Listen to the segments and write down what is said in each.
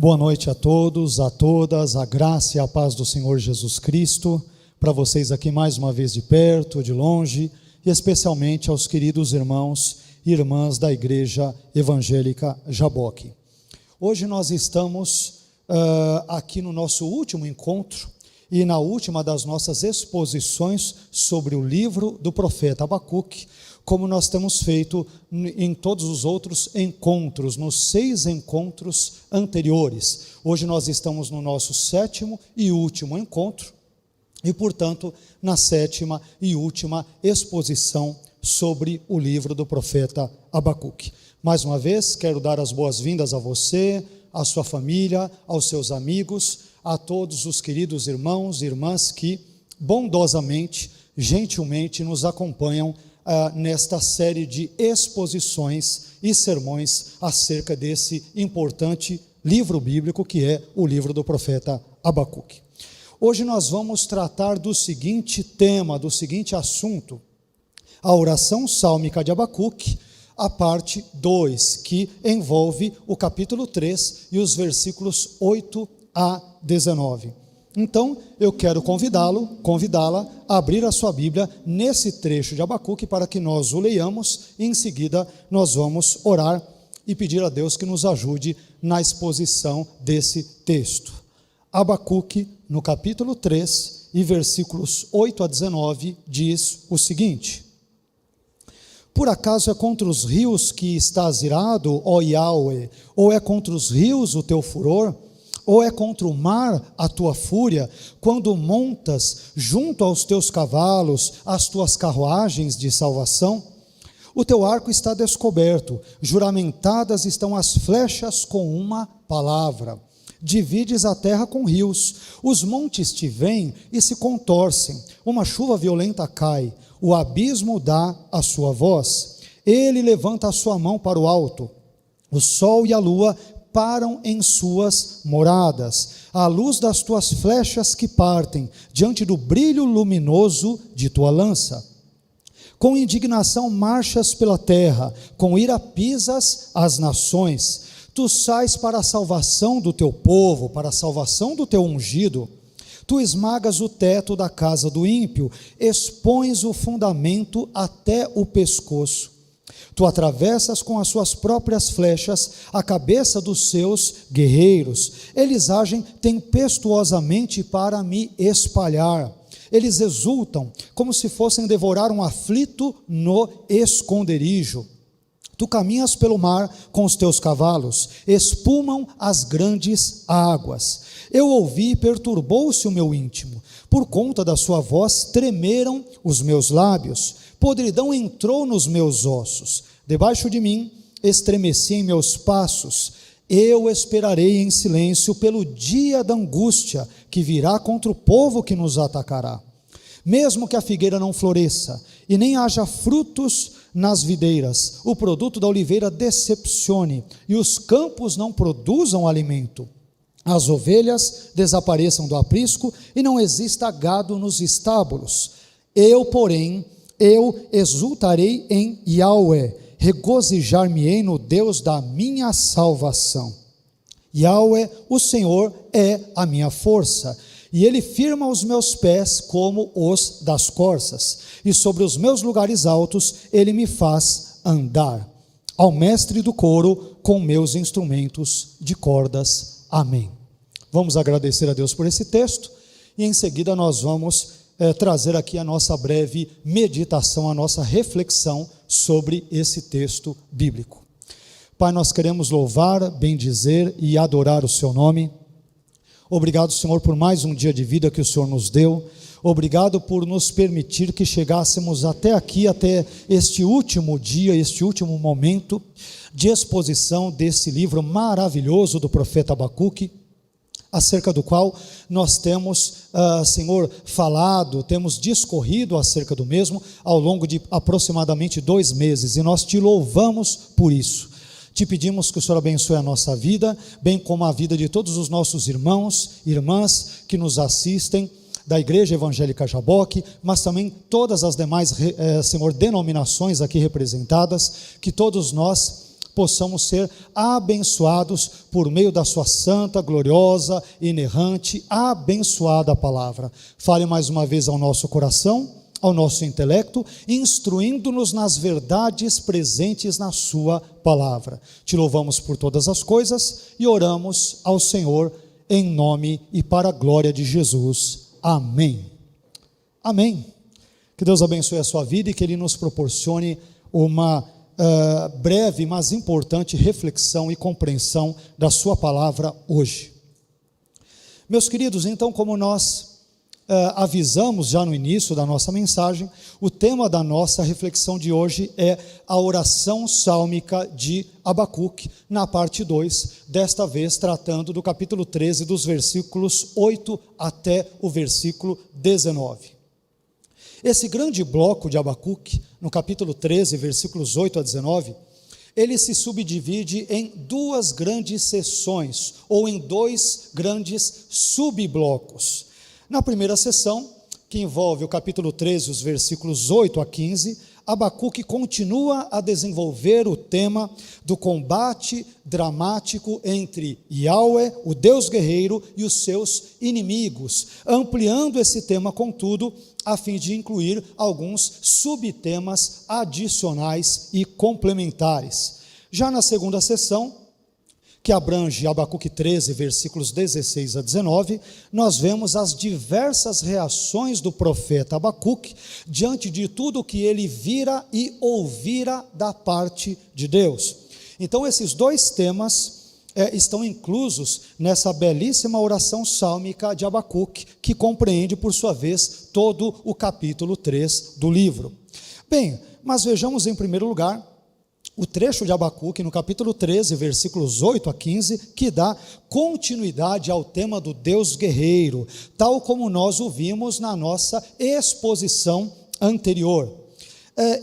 Boa noite a todos, a todas, a graça e a paz do Senhor Jesus Cristo, para vocês aqui mais uma vez de perto, de longe, e especialmente aos queridos irmãos e irmãs da Igreja Evangélica Jaboque. Hoje nós estamos aqui no nosso último encontro e na última das nossas exposições sobre o livro do profeta Abacuque, como nós temos feito em todos os outros encontros, nos 6 encontros anteriores. Hoje nós estamos no nosso 7º e último encontro, e portanto na 7ª e última exposição sobre o livro do profeta Abacuque. Mais uma vez, quero dar as boas-vindas a você, à sua família, aos seus amigos, a todos os queridos irmãos e irmãs que bondosamente, gentilmente nos acompanham nesta série de exposições e sermões acerca desse importante livro bíblico que é o livro do profeta Abacuque. Hoje nós vamos tratar do seguinte tema, do seguinte assunto: a oração sálmica de Abacuque, a parte 2, que envolve o capítulo 3 e os versículos 8 a 19. Então, eu quero convidá-la a abrir a sua Bíblia nesse trecho de Abacuque para que nós o leiamos e em seguida nós vamos orar e pedir a Deus que nos ajude na exposição desse texto. Abacuque, no capítulo 3 e versículos 8 a 19, diz o seguinte: Por acaso é contra os rios que estás irado, ó Yahweh, ou é contra os rios o teu furor? Ou é contra o mar a tua fúria, quando montas junto aos teus cavalos as tuas carruagens de salvação? O teu arco está descoberto, juramentadas estão as flechas com uma palavra. Divides a terra com rios, os montes te veem e se contorcem, uma chuva violenta cai, o abismo dá a sua voz. Ele levanta a sua mão para o alto, o sol e a lua param em suas moradas, à luz das tuas flechas que partem, diante do brilho luminoso de tua lança. Com indignação marchas pela terra, com ira pisas as nações. Tu sais para a salvação do teu povo, para a salvação do teu ungido. Tu esmagas o teto da casa do ímpio, expões o fundamento até o pescoço. Tu atravessas com as suas próprias flechas a cabeça dos seus guerreiros. Eles agem tempestuosamente para me espalhar. Eles exultam como se fossem devorar um aflito no esconderijo. Tu caminhas pelo mar com os teus cavalos, espumam as grandes águas. Eu ouvi e perturbou-se o meu íntimo. Por conta da sua voz tremeram os meus lábios. Podridão entrou nos meus ossos, debaixo de mim estremeci em meus passos. Eu esperarei em silêncio pelo dia da angústia que virá contra o povo que nos atacará. Mesmo que a figueira não floresça e nem haja frutos nas videiras, o produto da oliveira decepcione e os campos não produzam alimento, as ovelhas desapareçam do aprisco e não exista gado nos estábulos, eu exultarei em Yahweh, regozijar-me-ei no Deus da minha salvação. Yahweh, o Senhor, é a minha força, e Ele firma os meus pés como os das corças, e sobre os meus lugares altos Ele me faz andar. Ao mestre do coro, com meus instrumentos de cordas. Amém. Vamos agradecer a Deus por esse texto, e em seguida nós vamos trazer aqui a nossa breve meditação, a nossa reflexão sobre esse texto bíblico. Pai, nós queremos louvar, bendizer e adorar o seu nome. Obrigado, Senhor, por mais um dia de vida que o Senhor nos deu. Obrigado por nos permitir que chegássemos até aqui, até este último dia, este último momento de exposição desse livro maravilhoso do profeta Abacuque, acerca do qual nós temos, Senhor, falado, temos discorrido acerca do mesmo ao longo de aproximadamente 2 meses, e nós te louvamos por isso. Te pedimos que o Senhor abençoe a nossa vida, bem como a vida de todos os nossos irmãos e irmãs que nos assistem, da Igreja Evangélica Jaboque, mas também todas as demais, Senhor, denominações aqui representadas, que todos nós possamos ser abençoados por meio da sua santa, gloriosa, inerrante, abençoada palavra. Fale mais uma vez ao nosso coração, ao nosso intelecto, instruindo-nos nas verdades presentes na sua palavra. Te louvamos por todas as coisas e oramos ao Senhor em nome e para a glória de Jesus. Amém. Amém. Que Deus abençoe a sua vida e que Ele nos proporcione uma breve, mas importante reflexão e compreensão da sua palavra hoje. Meus queridos, então, como nós avisamos já no início da nossa mensagem, o tema da nossa reflexão de hoje é a oração sálmica de Abacuque, na parte 2, desta vez tratando do capítulo 13, dos versículos 8 até o versículo 19. Esse grande bloco de Abacuque, no capítulo 13, versículos 8 a 19, ele se subdivide em duas grandes seções, ou em dois grandes subblocos. Na primeira seção, que envolve o capítulo 13, os versículos 8 a 15, Abacuque continua a desenvolver o tema do combate dramático entre Yahweh, o Deus guerreiro, e os seus inimigos, ampliando esse tema, contudo, a fim de incluir alguns subtemas adicionais e complementares. Já na segunda seção, que abrange Abacuque 13, versículos 16 a 19, nós vemos as diversas reações do profeta Abacuque diante de tudo o que ele vira e ouvira da parte de Deus. Então, esses dois temas estão inclusos nessa belíssima oração sálmica de Abacuque, que compreende, por sua vez, todo o capítulo 3 do livro. Bem, mas vejamos em primeiro lugar o trecho de Abacuque, no capítulo 13, versículos 8 a 15, que dá continuidade ao tema do Deus guerreiro, tal como nós o vimos na nossa exposição anterior.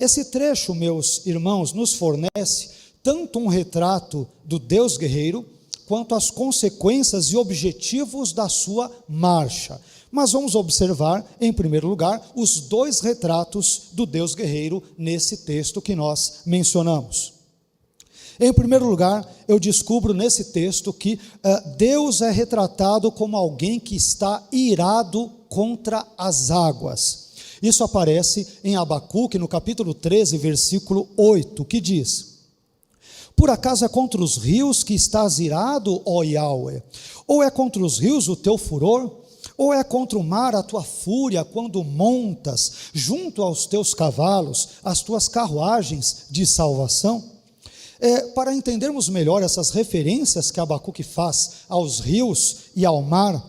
Esse trecho, meus irmãos, nos fornece tanto um retrato do Deus guerreiro, quanto as consequências e objetivos da sua marcha. Mas vamos observar, em primeiro lugar, os dois retratos do Deus guerreiro nesse texto que nós mencionamos. Em primeiro lugar, eu descubro nesse texto que Deus é retratado como alguém que está irado contra as águas. Isso aparece em Abacuque, no capítulo 13, versículo 8, que diz: por acaso é contra os rios que estás irado, ó Yahweh? Ou é contra os rios o teu furor? Ou é contra o mar a tua fúria, quando montas junto aos teus cavalos, as tuas carruagens de salvação? Para entendermos melhor essas referências que Abacuque faz aos rios e ao mar,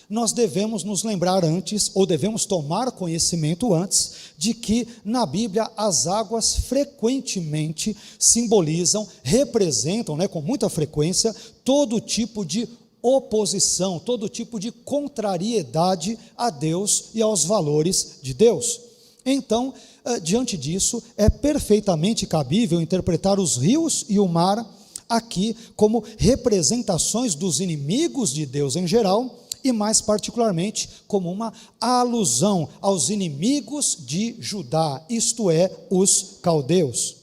nós devemos nos lembrar antes, ou devemos tomar conhecimento antes, de que na Bíblia as águas frequentemente simbolizam, representam, com muita frequência, todo tipo de oposição, todo tipo de contrariedade a Deus e aos valores de Deus. Então, diante disso, é perfeitamente cabível interpretar os rios e o mar aqui como representações dos inimigos de Deus em geral, e mais particularmente como uma alusão aos inimigos de Judá, isto é, os caldeus.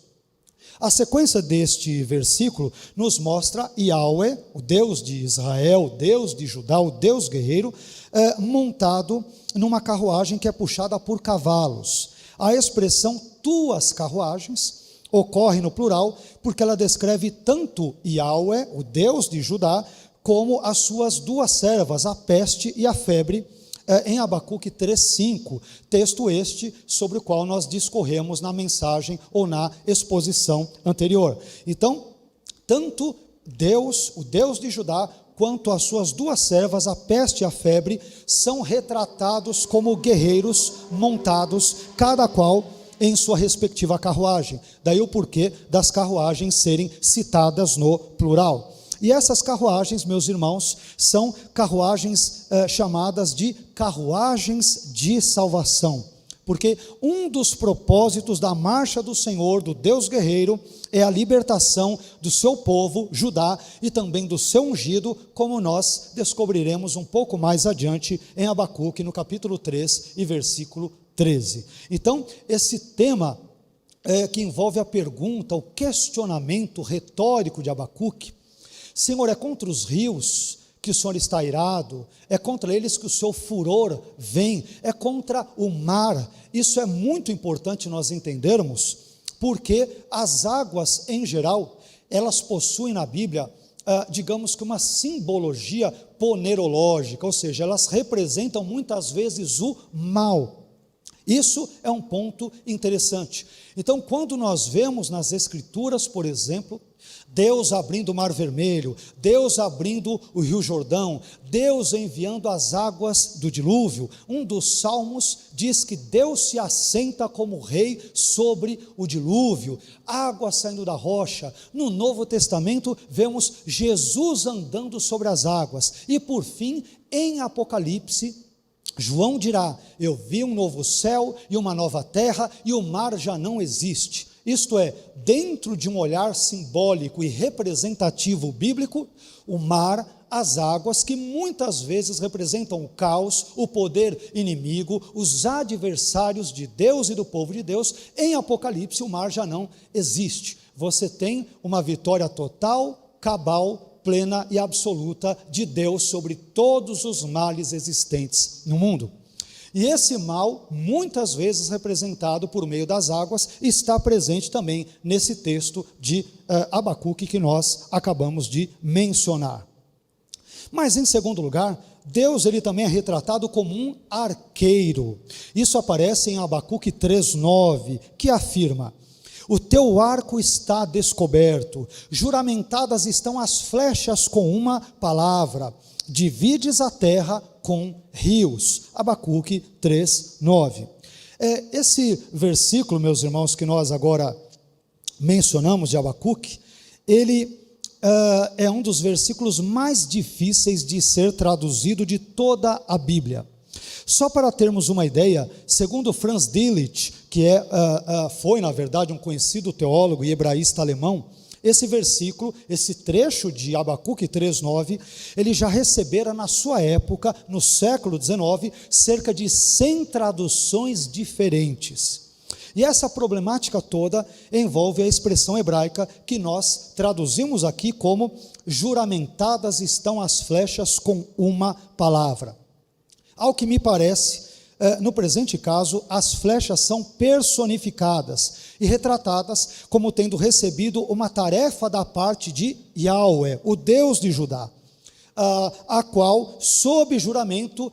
A sequência deste versículo nos mostra Yahweh, o Deus de Israel, o Deus de Judá, o Deus guerreiro, montado numa carruagem que é puxada por cavalos. A expressão tuas carruagens ocorre no plural, porque ela descreve tanto Yahweh, o Deus de Judá, como as suas duas servas, a peste e a febre, em Abacuque 3,5, texto este sobre o qual nós discorremos na mensagem ou na exposição anterior. Então, tanto Deus, o Deus de Judá, quanto as suas duas servas, a peste e a febre, são retratados como guerreiros montados, cada qual em sua respectiva carruagem. Daí o porquê das carruagens serem citadas no plural. E essas carruagens, meus irmãos, são carruagens chamadas de carruagens de salvação, porque um dos propósitos da marcha do Senhor, do Deus guerreiro, é a libertação do seu povo, Judá, e também do seu ungido, como nós descobriremos um pouco mais adiante em Abacuque, no capítulo 3 e versículo 13. Então, esse tema que envolve a pergunta, o questionamento retórico de Abacuque: Senhor, é contra os rios que o Senhor está irado? É contra eles que o seu furor vem? É contra o mar? Isso é muito importante nós entendermos, porque as águas em geral, elas possuem na Bíblia, digamos que uma simbologia ponerológica, ou seja, elas representam muitas vezes o mal. Isso é um ponto interessante. Então, quando nós vemos nas Escrituras, por exemplo, Deus abrindo o Mar Vermelho, Deus abrindo o Rio Jordão, Deus enviando as águas do dilúvio, um dos salmos diz que Deus se assenta como rei sobre o dilúvio, água saindo da rocha. No Novo Testamento vemos Jesus andando sobre as águas, e por fim, em Apocalipse, João dirá: eu vi um novo céu e uma nova terra, e o mar já não existe. Isto é, dentro de um olhar simbólico e representativo bíblico, o mar, as águas, que muitas vezes representam o caos, o poder inimigo, os adversários de Deus e do povo de Deus, em Apocalipse o mar já não existe. Você tem uma vitória total, cabal, plena e absoluta de Deus sobre todos os males existentes no mundo. E esse mal, muitas vezes representado por meio das águas, está presente também nesse texto de Abacuque que nós acabamos de mencionar. Mas, em segundo lugar, Deus ele também é retratado como um arqueiro. Isso aparece em Abacuque 3,9, que afirma: o teu arco está descoberto, juramentadas estão as flechas com uma palavra, divides a terra com rios. Abacuque 3,9. Esse versículo, meus irmãos, que nós agora mencionamos de Abacuque, ele é um dos versículos mais difíceis de ser traduzido de toda a Bíblia. Só para termos uma ideia, segundo Franz Delitzsch, que foi na verdade um conhecido teólogo e hebraísta alemão, esse versículo, esse trecho de Abacuque 3,9, ele já recebera na sua época, no século XIX, cerca de 100 traduções diferentes. E essa problemática toda envolve a expressão hebraica que nós traduzimos aqui como: juramentadas estão as flechas com uma palavra. Ao que me parece, no presente caso, as flechas são personificadas e retratadas como tendo recebido uma tarefa da parte de Yahweh, o Deus de Judá, a qual, sob juramento,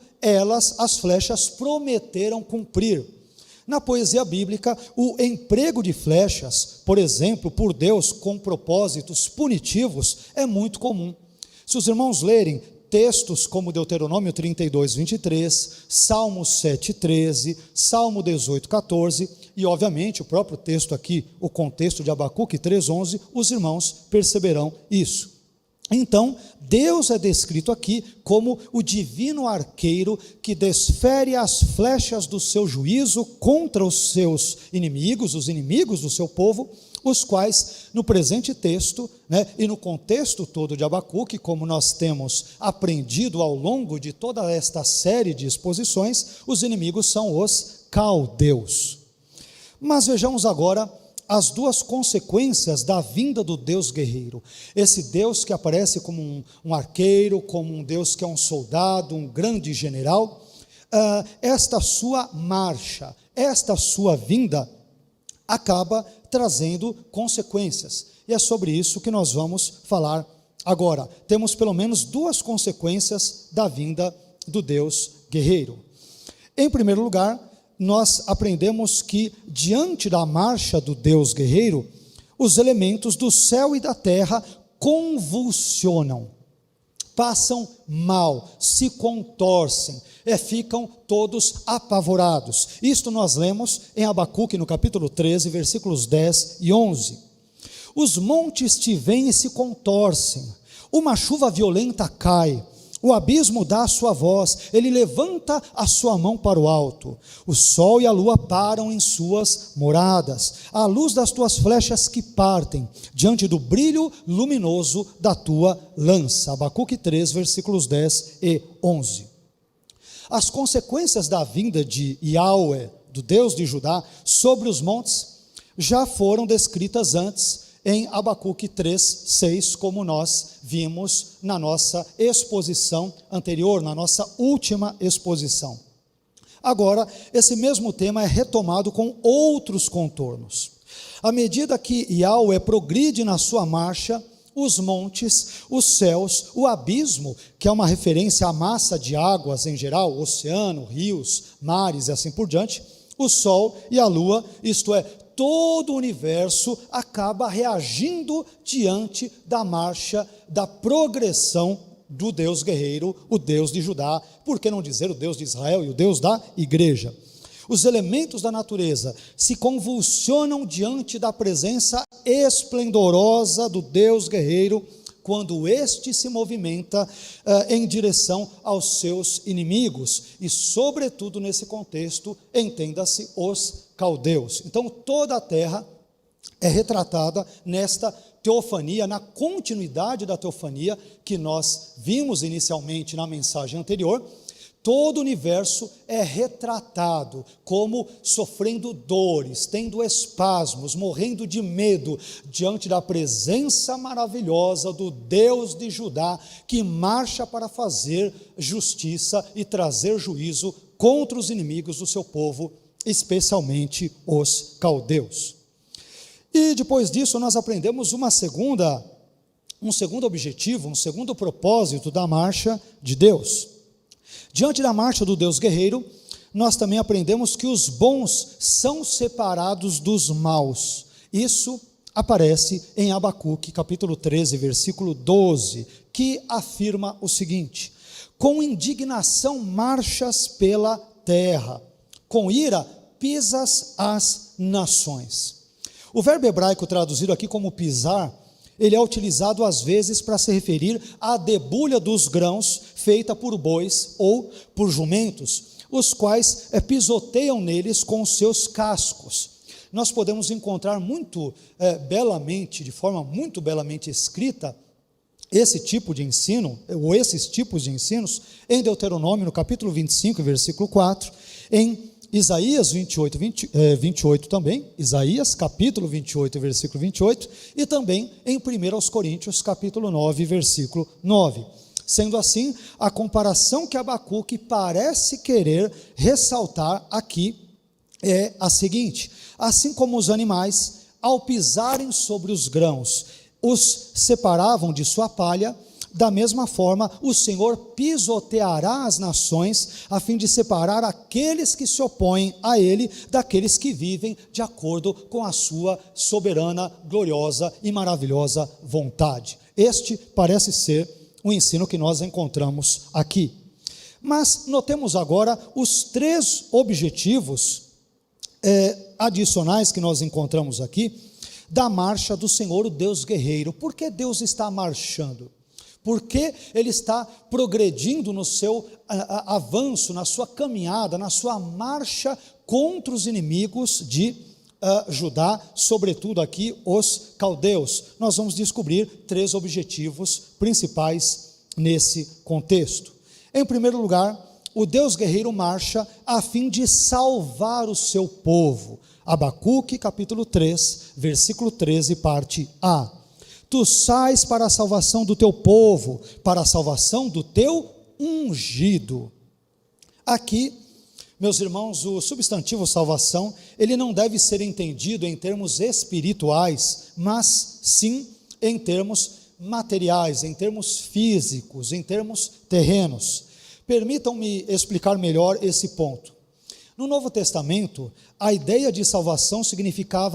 as flechas, prometeram cumprir. Na poesia bíblica, o emprego de flechas, por exemplo, por Deus com propósitos punitivos, é muito comum. Se os irmãos lerem textos como Deuteronômio 32:23, Salmo 7:13, Salmo 18:14 e, obviamente, o próprio texto aqui, o contexto de Abacuque 3:11, os irmãos perceberão isso. Então, Deus é descrito aqui como o divino arqueiro que desfere as flechas do seu juízo contra os seus inimigos, os inimigos do seu povo, os quais, no presente texto, e no contexto todo de Abacuque, como nós temos aprendido ao longo de toda esta série de exposições, os inimigos são os caldeus. Mas vejamos agora as duas consequências da vinda do Deus guerreiro. Esse Deus que aparece como um arqueiro, como um Deus que é um soldado, um grande general, esta sua marcha, esta sua vinda, acaba trazendo consequências, e é sobre isso que nós vamos falar agora. Temos pelo menos duas consequências da vinda do Deus guerreiro. Em primeiro lugar, nós aprendemos que diante da marcha do Deus guerreiro, os elementos do céu e da terra convulsionam, passam mal, se contorcem, ficam todos apavorados. Isto nós lemos em Abacuque no capítulo 13, versículos 10 e 11. Os montes te veem e se contorcem, uma chuva violenta cai, o abismo dá a sua voz, ele levanta a sua mão para o alto, o sol e a lua param em suas moradas, à luz das tuas flechas que partem, diante do brilho luminoso da tua lança. Abacuque 3, versículos 10 e 11. As consequências da vinda de Yahweh, do Deus de Judá, sobre os montes, já foram descritas antes em Abacuque 3:6, como nós vimos na nossa exposição anterior, na nossa última exposição. Agora, esse mesmo tema é retomado com outros contornos. À medida que Yahweh progride na sua marcha, os montes, os céus, o abismo, que é uma referência à massa de águas em geral, oceano, rios, mares e assim por diante, o sol e a lua, isto é, todo o universo acaba reagindo diante da marcha, da progressão do Deus guerreiro, o Deus de Judá, por que não dizer o Deus de Israel e o Deus da igreja? Os elementos da natureza se convulsionam diante da presença esplendorosa do Deus guerreiro, quando este se movimenta em direção aos seus inimigos, e sobretudo nesse contexto, entenda-se os caldeus. Então toda a terra é retratada nesta teofania, na continuidade da teofania que nós vimos inicialmente na mensagem anterior. Todo o universo é retratado como sofrendo dores, tendo espasmos, morrendo de medo, diante da presença maravilhosa do Deus de Judá, que marcha para fazer justiça e trazer juízo contra os inimigos do seu povo, especialmente os caldeus. E depois disso nós aprendemos um segundo objetivo, um segundo propósito da marcha de Deus. Diante da marcha do Deus guerreiro, nós também aprendemos que os bons são separados dos maus. Isso aparece em Abacuque, capítulo 13, versículo 12, que afirma o seguinte: com indignação marchas pela terra, com ira pisas as nações. O verbo hebraico traduzido aqui como pisar, ele é utilizado às vezes para se referir à debulha dos grãos feita por bois ou por jumentos, os quais pisoteiam neles com os seus cascos. Nós podemos encontrar muito belamente, de forma muito belamente escrita, esse tipo de ensino, ou esses tipos de ensinos, em Deuteronômio, no capítulo 25, versículo 4, em Isaías 28 também, Isaías capítulo 28, versículo 28, e também em 1 Coríntios capítulo 9, versículo 9. Sendo assim, a comparação que Abacuque parece querer ressaltar aqui é a seguinte: assim como os animais, ao pisarem sobre os grãos, os separavam de sua palha, da mesma forma, o Senhor pisoteará as nações, a fim de separar aqueles que se opõem a Ele, daqueles que vivem de acordo com a sua soberana, gloriosa e maravilhosa vontade. Este parece ser o ensino que nós encontramos aqui. Mas notemos agora os três objetivos adicionais que nós encontramos aqui, da marcha do Senhor, o Deus guerreiro. Por que Deus está marchando? Porque Ele está progredindo no seu avanço, na sua caminhada, na sua marcha contra os inimigos de Judá, sobretudo aqui os caldeus. Nós vamos descobrir três objetivos principais nesse contexto. Em primeiro lugar, o Deus guerreiro marcha a fim de salvar o seu povo. Abacuque capítulo 3, versículo 13, parte A. Tu sais para a salvação do teu povo, para a salvação do teu ungido. Aqui, meus irmãos, o substantivo salvação, ele não deve ser entendido em termos espirituais, mas sim em termos materiais, em termos físicos, em termos terrenos. Permitam-me explicar melhor esse ponto. No Novo Testamento, a ideia de salvação significa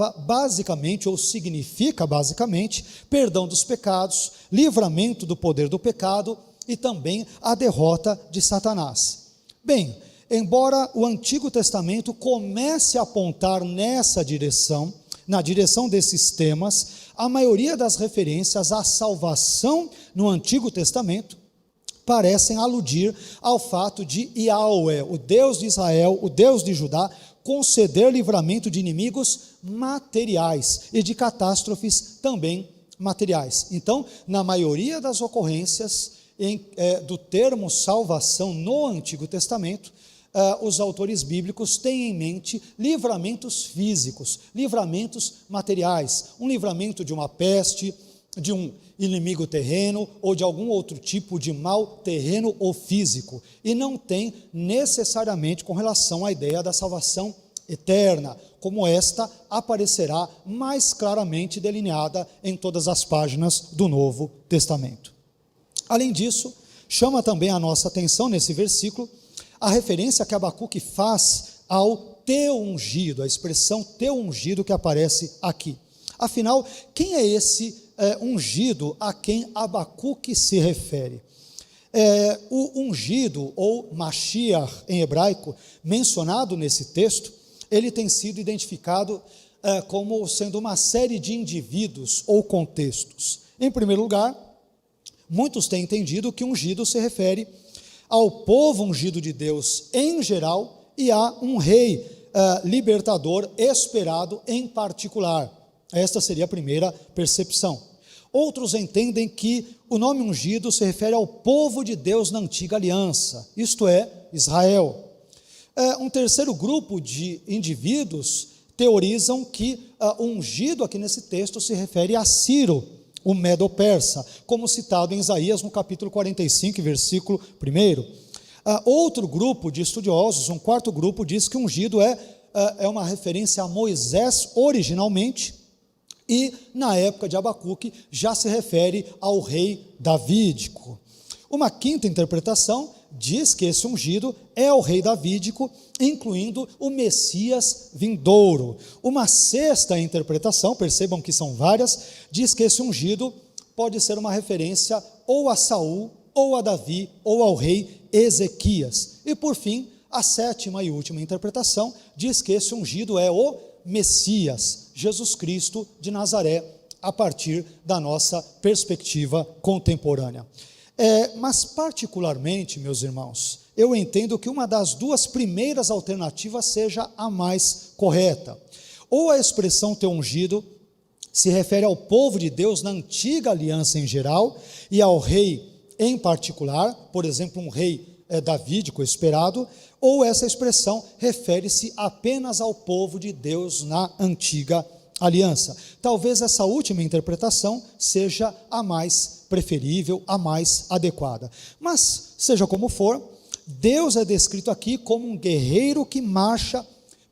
basicamente, perdão dos pecados, livramento do poder do pecado e também a derrota de Satanás. Bem, embora o Antigo Testamento comece a apontar nessa direção, na direção desses temas, a maioria das referências à salvação no Antigo Testamento parecem aludir ao fato de Yahweh, o Deus de Israel, o Deus de Judá, conceder livramento de inimigos materiais e de catástrofes também materiais. Então, na maioria das ocorrências do termo salvação no Antigo Testamento, os autores bíblicos têm em mente livramentos físicos, livramentos materiais, um livramento de uma peste, de um inimigo terreno ou de algum outro tipo de mal terreno ou físico, e não tem necessariamente com relação à ideia da salvação eterna, como esta aparecerá mais claramente delineada em todas as páginas do Novo Testamento. Além disso, chama também a nossa atenção nesse versículo a referência que Abacuque faz ao teu ungido, a expressão teu ungido que aparece aqui. Afinal, quem é esse ungido a quem Abacuque se refere? O ungido, ou Mashiach em hebraico, mencionado nesse texto, ele tem sido identificado como sendo uma série de indivíduos ou contextos. Em primeiro lugar, muitos têm entendido que ungido se refere ao povo ungido de Deus em geral e a um rei libertador esperado em particular. Esta seria a primeira percepção. Outros entendem que o nome ungido se refere ao povo de Deus na antiga aliança, isto é, Israel. Um terceiro grupo de indivíduos teorizam que o ungido aqui nesse texto se refere a Ciro, o Medo-Persa, como citado em Isaías no capítulo 45, versículo 1. Outro grupo de estudiosos, um quarto grupo, diz que ungido é uma referência a Moisés originalmente, e na época de Abacuque já se refere ao rei davídico. Uma quinta interpretação diz que esse ungido é o rei davídico, incluindo o Messias vindouro. Uma sexta interpretação, percebam que são várias, diz que esse ungido pode ser uma referência ou a Saul, ou a Davi, ou ao rei Ezequias. E por fim, a sétima e última interpretação diz que esse ungido é o Messias, Jesus Cristo de Nazaré, a partir da nossa perspectiva contemporânea. Mas particularmente, meus irmãos, eu entendo que uma das duas primeiras alternativas seja a mais correta. Ou a expressão teu ungido se refere ao povo de Deus na antiga aliança em geral e ao rei em particular, por exemplo, um rei davídico esperado, ou essa expressão refere-se apenas ao povo de Deus na antiga aliança. Talvez essa última interpretação seja a mais preferível, a mais adequada. Mas, seja como for, Deus é descrito aqui como um guerreiro que marcha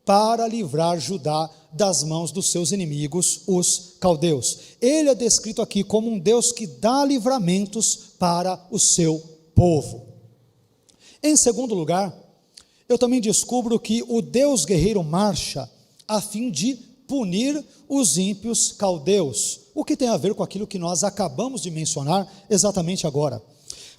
para livrar Judá das mãos dos seus inimigos, os caldeus. Ele é descrito aqui como um Deus que dá livramentos para o seu povo. Em segundo lugar, eu também descubro que o Deus guerreiro marcha a fim de punir os ímpios caldeus, o que tem a ver com aquilo que nós acabamos de mencionar exatamente agora.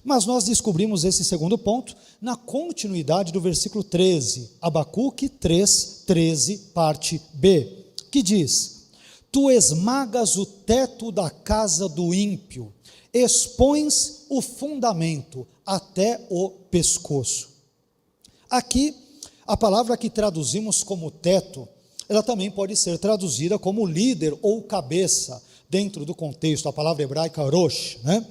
Mas nós descobrimos esse segundo ponto na continuidade do versículo 13, Abacuque 3, 13, parte B, que diz: tu esmagas o teto da casa do ímpio, expões o fundamento até o pescoço. Aqui, a palavra que traduzimos como teto, ela também pode ser traduzida como líder ou cabeça, dentro do contexto, a palavra hebraica rosh, né?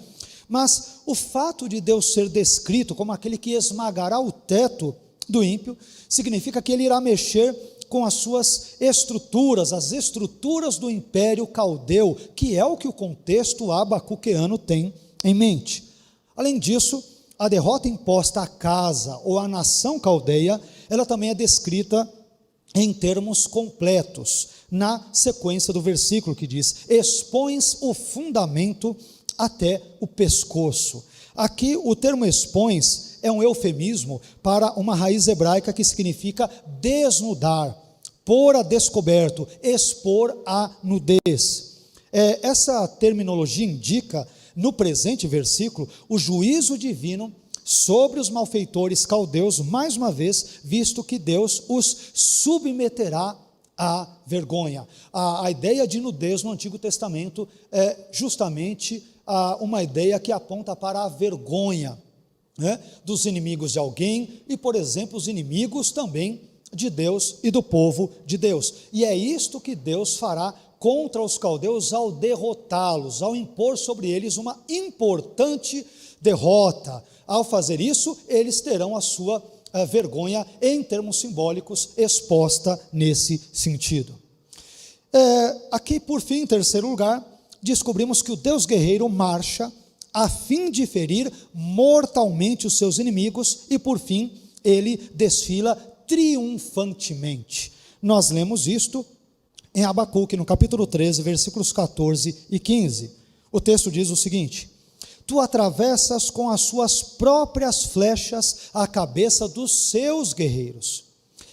Mas o fato de Deus ser descrito como aquele que esmagará o teto do ímpio, significa que ele irá mexer com as suas estruturas, as estruturas do império caldeu, que é o que o contexto abacuqueano tem em mente. Além disso, a derrota imposta à casa ou à nação caldeia, ela também é descrita em termos completos, na sequência do versículo que diz: expões o fundamento até o pescoço. Aqui o termo expões é um eufemismo para uma raiz hebraica que significa desnudar, pôr a descoberto, expor a nudez. Essa terminologia indica, no presente versículo, o juízo divino sobre os malfeitores caldeus, mais uma vez, visto que Deus os submeterá à vergonha. A ideia de nudez no Antigo Testamento é justamente uma ideia que aponta para a vergonha, né, dos inimigos de alguém e, por exemplo, os inimigos também de Deus e do povo de Deus. E é isto que Deus fará contra os caldeus ao derrotá-los, ao impor sobre eles uma importante derrota. Ao fazer isso, eles terão a sua vergonha, em termos simbólicos, exposta nesse sentido. Aqui, por fim, em terceiro lugar, descobrimos que o Deus guerreiro marcha a fim de ferir mortalmente os seus inimigos e, por fim, ele desfila triunfantemente. Nós lemos isto em Abacuque, no capítulo 13, versículos 14 e 15. O texto diz o seguinte: tu atravessas com as suas próprias flechas a cabeça dos seus guerreiros.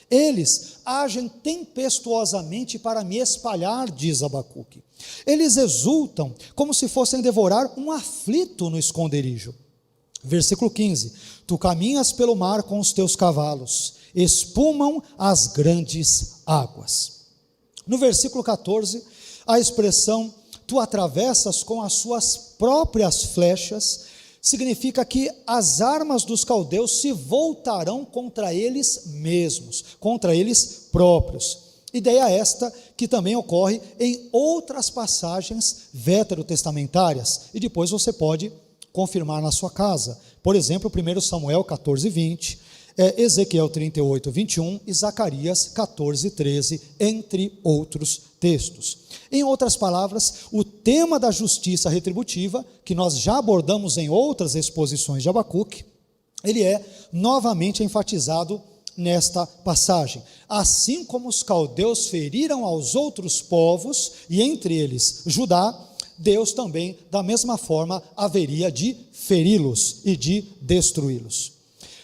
Eles agem tempestuosamente para me espalhar, diz Abacuque. Eles exultam como se fossem devorar um aflito no esconderijo. Versículo 15: tu caminhas pelo mar com os teus cavalos, espumam as grandes águas. No versículo 14, a expressão tu atravessas com as suas próprias flechas significa que as armas dos caldeus se voltarão contra eles mesmos, contra eles próprios. Ideia esta que também ocorre em outras passagens veterotestamentárias, e depois você pode confirmar na sua casa. Por exemplo, 1 Samuel 14, 20, Ezequiel 38, 21 e Zacarias 14, 13, entre outros textos. Em outras palavras, o tema da justiça retributiva, que nós já abordamos em outras exposições de Abacuque, ele é novamente enfatizado nesta passagem. Assim como os caldeus feriram aos outros povos, e entre eles Judá, Deus também, da mesma forma, haveria de feri-los e de destruí-los.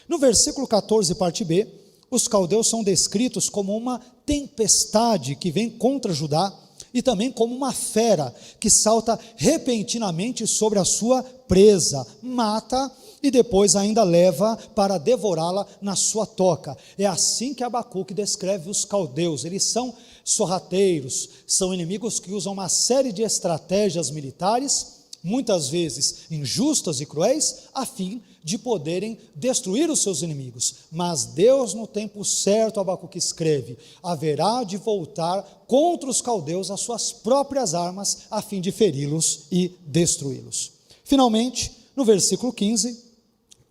No versículo 14, parte B, os caldeus são descritos como uma tempestade que vem contra Judá e também como uma fera que salta repentinamente sobre a sua presa, mata e depois ainda leva para devorá-la na sua toca. É assim que Abacuque descreve os caldeus. Eles são sorrateiros, são inimigos que usam uma série de estratégias militares, muitas vezes injustas e cruéis, a fim de poderem destruir os seus inimigos. Mas Deus, no tempo certo, Abacuque escreve, haverá de voltar contra os caldeus as suas próprias armas, a fim de feri-los e destruí-los. Finalmente, no versículo 15,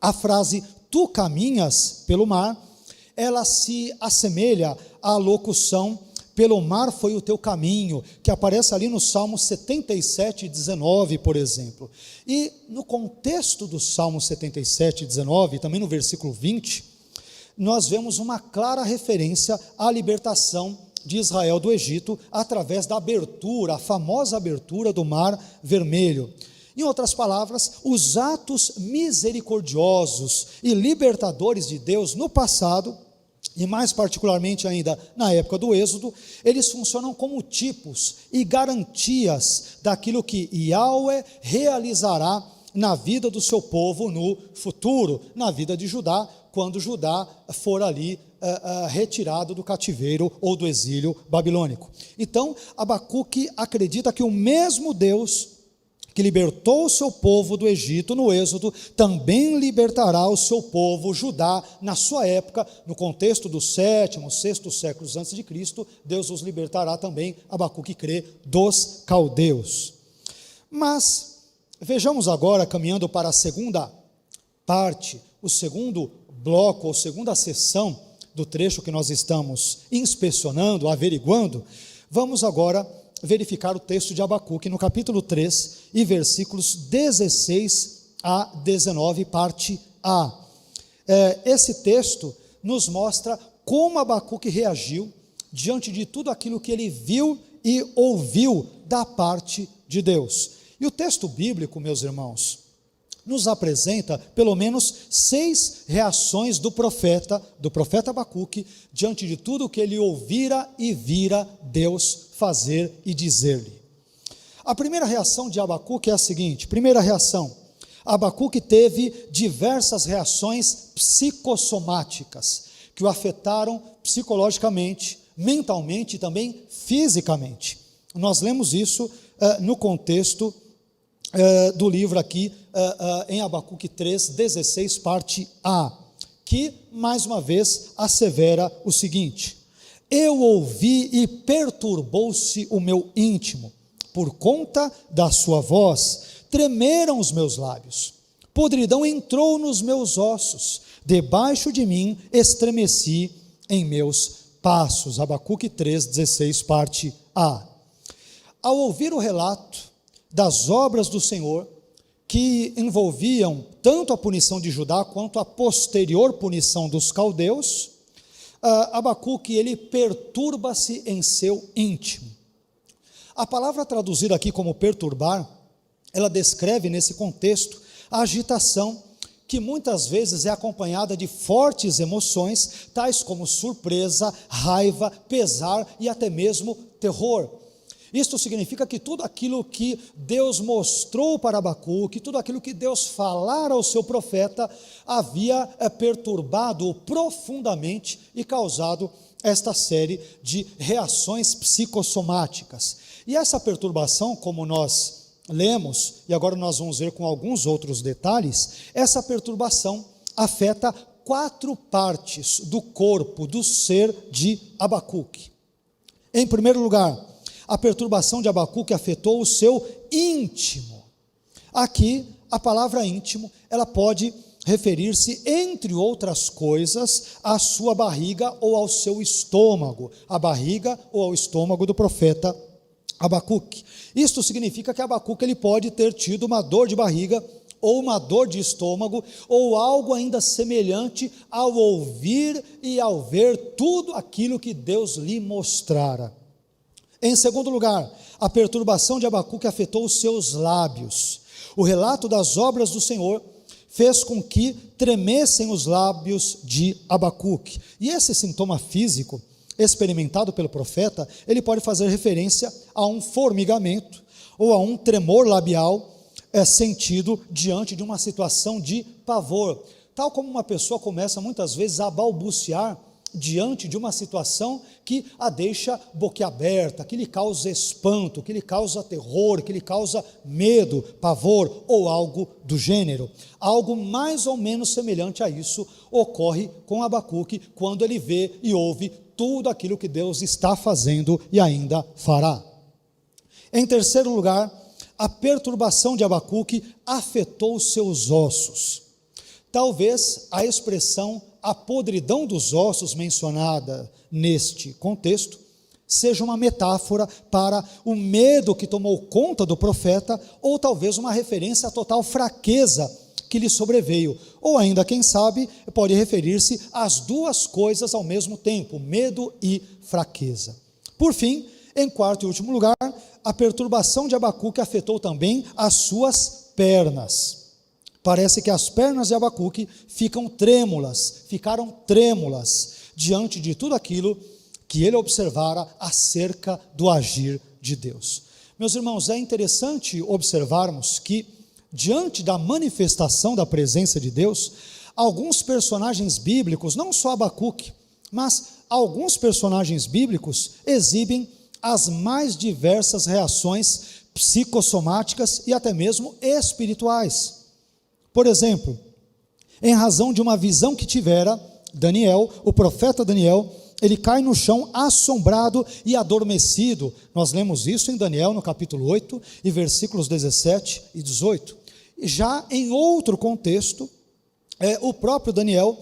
a frase, tu caminhas pelo mar, ela se assemelha à locução, pelo mar foi o teu caminho, que aparece ali no Salmo 77, 19, por exemplo. E no contexto do Salmo 77, 19, também no versículo 20, nós vemos uma clara referência à libertação de Israel do Egito, através da abertura, a famosa abertura do Mar Vermelho. Em outras palavras, os atos misericordiosos e libertadores de Deus no passado, e mais particularmente ainda na época do Êxodo, eles funcionam como tipos e garantias daquilo que Yahweh realizará na vida do seu povo no futuro, na vida de Judá, quando Judá for ali retirado do cativeiro ou do exílio babilônico. Então, Abacuque acredita que o mesmo Deus que libertou o seu povo do Egito no Êxodo, também libertará o seu povo Judá na sua época, no contexto do 7º, 6º séculos antes de Cristo. Deus os libertará também, Abacuque crê, dos caldeus. Mas vejamos agora, caminhando para a segunda parte, o segundo bloco, ou segunda seção do trecho que nós estamos inspecionando, averiguando, vamos agora verificar o texto de Abacuque no capítulo 3 e versículos 16 a 19, parte A. Esse texto nos mostra como Abacuque reagiu diante de tudo aquilo que ele viu e ouviu da parte de Deus. E o texto bíblico, meus irmãos, nos apresenta pelo menos 6 reações do profeta Abacuque, diante de tudo o que ele ouvira e vira Deus fazer e dizer-lhe. A primeira reação de Abacuque é a seguinte: primeira reação, Abacuque teve diversas reações psicossomáticas, que o afetaram psicologicamente, mentalmente e também fisicamente. Nós lemos isso no contexto do livro aqui, em Abacuque 3, 16, parte A, que, mais uma vez, assevera o seguinte: eu ouvi e perturbou-se o meu íntimo, por conta da sua voz, tremeram os meus lábios, podridão entrou nos meus ossos, debaixo de mim estremeci em meus passos. Abacuque 3:16, parte A. Ao ouvir o relato das obras do Senhor, que envolviam tanto a punição de Judá, quanto a posterior punição dos caldeus, Abacuque, ele perturba-se em seu íntimo. A palavra traduzida aqui como perturbar, ela descreve nesse contexto a agitação que muitas vezes é acompanhada de fortes emoções, tais como surpresa, raiva, pesar e até mesmo terror. Isto significa que tudo aquilo que Deus mostrou para Abacuque, tudo aquilo que Deus falara ao seu profeta, havia perturbado-o profundamente e causado esta série de reações psicossomáticas. E essa perturbação, como nós lemos, e agora nós vamos ver com alguns outros detalhes, essa perturbação afeta 4 partes do corpo, do ser de Abacuque. Em primeiro lugar, a perturbação de Abacuque afetou o seu íntimo. Aqui, a palavra íntimo, ela pode referir-se, entre outras coisas, à sua barriga ou ao seu estômago, a barriga ou ao estômago do profeta Abacuque. Isto significa que Abacuque ele pode ter tido uma dor de barriga, ou uma dor de estômago, ou algo ainda semelhante ao ouvir e ao ver tudo aquilo que Deus lhe mostrara. Em segundo lugar, a perturbação de Abacuque afetou os seus lábios. O relato das obras do Senhor fez com que tremessem os lábios de Abacuque. E esse sintoma físico, experimentado pelo profeta, ele pode fazer referência a um formigamento ou a um tremor labial sentido diante de uma situação de pavor. Tal como uma pessoa começa muitas vezes a balbuciar diante de uma situação que a deixa boquiaberta, que lhe causa espanto, que lhe causa terror, que lhe causa medo, pavor ou algo do gênero. Algo mais ou menos semelhante a isso ocorre com Abacuque quando ele vê e ouve tudo aquilo que Deus está fazendo e ainda fará. Em terceiro lugar, a perturbação de Abacuque afetou os seus ossos. Talvez a expressão a podridão dos ossos mencionada neste contexto seja uma metáfora para o medo que tomou conta do profeta, ou talvez uma referência à total fraqueza que lhe sobreveio, ou ainda, quem sabe, pode referir-se às duas coisas ao mesmo tempo, medo e fraqueza. Por fim, em quarto e último lugar, a perturbação de Abacuque afetou também as suas pernas. Parece que as pernas de Abacuque ficaram trêmulas diante de tudo aquilo que ele observara acerca do agir de Deus. Meus irmãos, é interessante observarmos que, diante da manifestação da presença de Deus, alguns personagens bíblicos, não só Abacuque, mas alguns personagens bíblicos exibem as mais diversas reações psicossomáticas e até mesmo espirituais. Por exemplo, em razão de uma visão que tivera, Daniel, o profeta Daniel, ele cai no chão assombrado e adormecido. Nós lemos isso em Daniel no capítulo 8 e versículos 17 e 18. Já em outro contexto, o próprio Daniel,